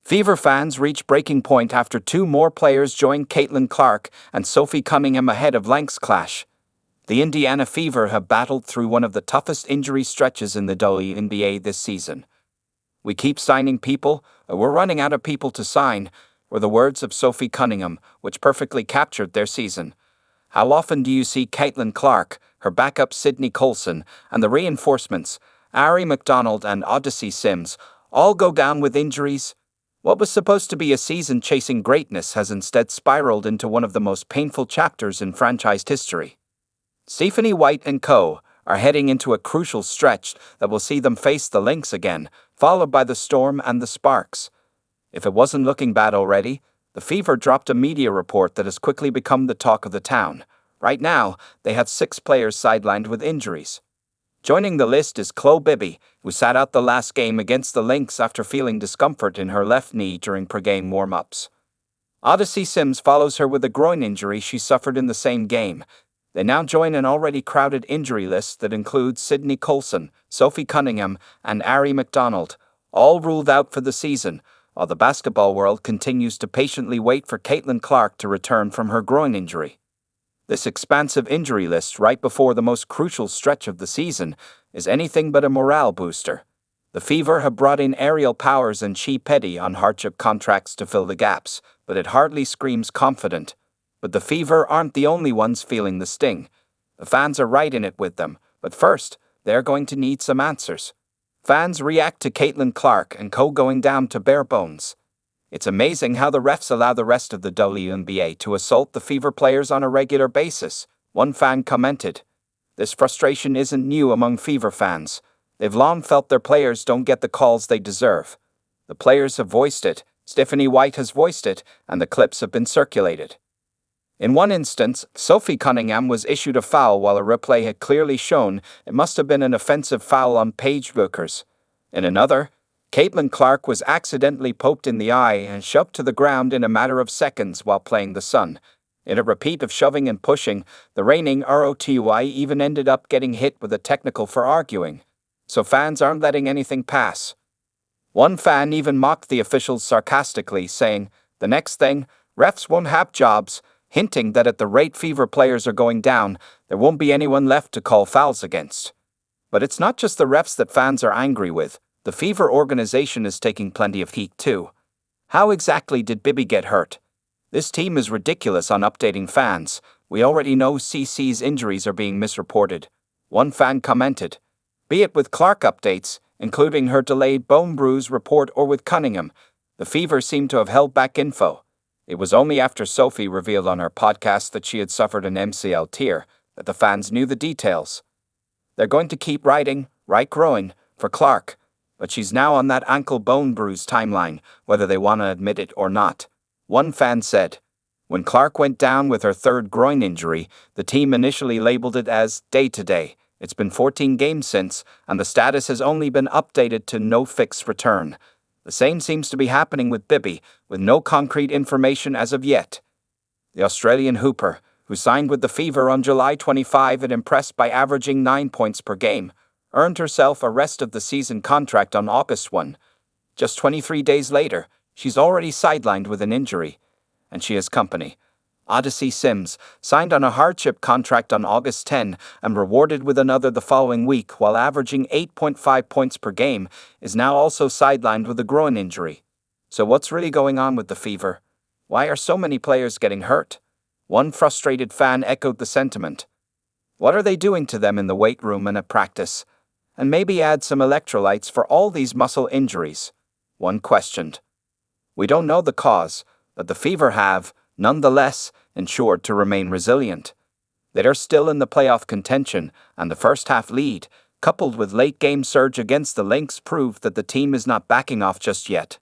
Fever fans reach breaking point after two more players join Caitlin Clark and Sophie Cunningham ahead of Lynx clash. The Indiana Fever have battled through one of the toughest injury stretches in the WNBA this season. "We keep signing people, or we're running out of people to sign," were the words of Sophie Cunningham, which perfectly captured their season. How often do you see Caitlin Clark, her backup Sydney Colson, and the reinforcements, Aari McDonald and Odyssey Sims, all go down with injuries? What was supposed to be a season chasing greatness has instead spiraled into one of the most painful chapters in franchise history. Stephanie White and co. are heading into a crucial stretch that will see them face the Lynx again, followed by the Storm and the Sparks. If it wasn't looking bad already, the Fever dropped a media report that has quickly become the talk of the town. Right now, they have 6 players sidelined with injuries. Joining the list is Chloe Bibby, who sat out the last game against the Lynx after feeling discomfort in her left knee during pre-game warm-ups. Odyssey Sims follows her with a groin injury she suffered in the same game. They now join an already crowded injury list that includes Sydney Colson, Sophie Cunningham, and Aari McDonald, all ruled out for the season, while the basketball world continues to patiently wait for Caitlin Clark to return from her groin injury. This expansive injury list right before the most crucial stretch of the season is anything but a morale booster. The Fever have brought in Aerial Powers and Chi Petty on hardship contracts to fill the gaps, but it hardly screams confident. But the Fever aren't the only ones feeling the sting. The fans are right in it with them, but first, they're going to need some answers. Fans react to Caitlin Clark and co going down to bare bones. "It's amazing how the refs allow the rest of the WNBA to assault the Fever players on a regular basis," one fan commented. This frustration isn't new among Fever fans. They've long felt their players don't get the calls they deserve. The players have voiced it, Stephanie White has voiced it, and the clips have been circulated. In one instance, Sophie Cunningham was issued a foul while a replay had clearly shown it must have been an offensive foul on Paige Buchers. In another, Caitlin Clark was accidentally poked in the eye and shoved to the ground in a matter of seconds while playing the Sun. In a repeat of shoving and pushing, the reigning ROTY even ended up getting hit with a technical for arguing. So fans aren't letting anything pass. One fan even mocked the officials sarcastically, saying, "The next thing, refs won't have jobs," hinting that at the rate Fever players are going down, there won't be anyone left to call fouls against. But it's not just the refs that fans are angry with. The Fever organization is taking plenty of heat too. How exactly did Bibby get hurt? This team is ridiculous on updating fans. "We already know CC's injuries are being misreported," one fan commented. Be it with Clark updates, including her delayed bone bruise report, or with Cunningham, the Fever seem to have held back info. It was only after Sophie revealed on her podcast that she had suffered an MCL tear that the fans knew the details. They're going to keep writing, right growing, for Clark, but she's now on that ankle bone bruise timeline, whether they want to admit it or not. One fan said, "When Clark went down with her 3rd groin injury, the team initially labeled it as day-to-day. It's been 14 games since, and the status has only been updated to no fixed return." The same seems to be happening with Bibby, with no concrete information as of yet. The Australian hooper, who signed with the Fever on July 25 and impressed by averaging 9 points per game, earned herself a rest-of-the-season contract on August 1. Just 23 days later, she's already sidelined with an injury. And she has company. Odyssey Sims, signed on a hardship contract on August 10 and rewarded with another the following week while averaging 8.5 points per game, is now also sidelined with a groin injury. So what's really going on with the Fever? Why are so many players getting hurt? One frustrated fan echoed the sentiment. What are they doing to them in the weight room and at practice? And maybe add some electrolytes for all these muscle injuries, one questioned. We don't know the cause, but the Fever have, nonetheless, ensured to remain resilient. They are still in the playoff contention, and the first-half lead, coupled with late-game surge against the Lynx, proved that the team is not backing off just yet.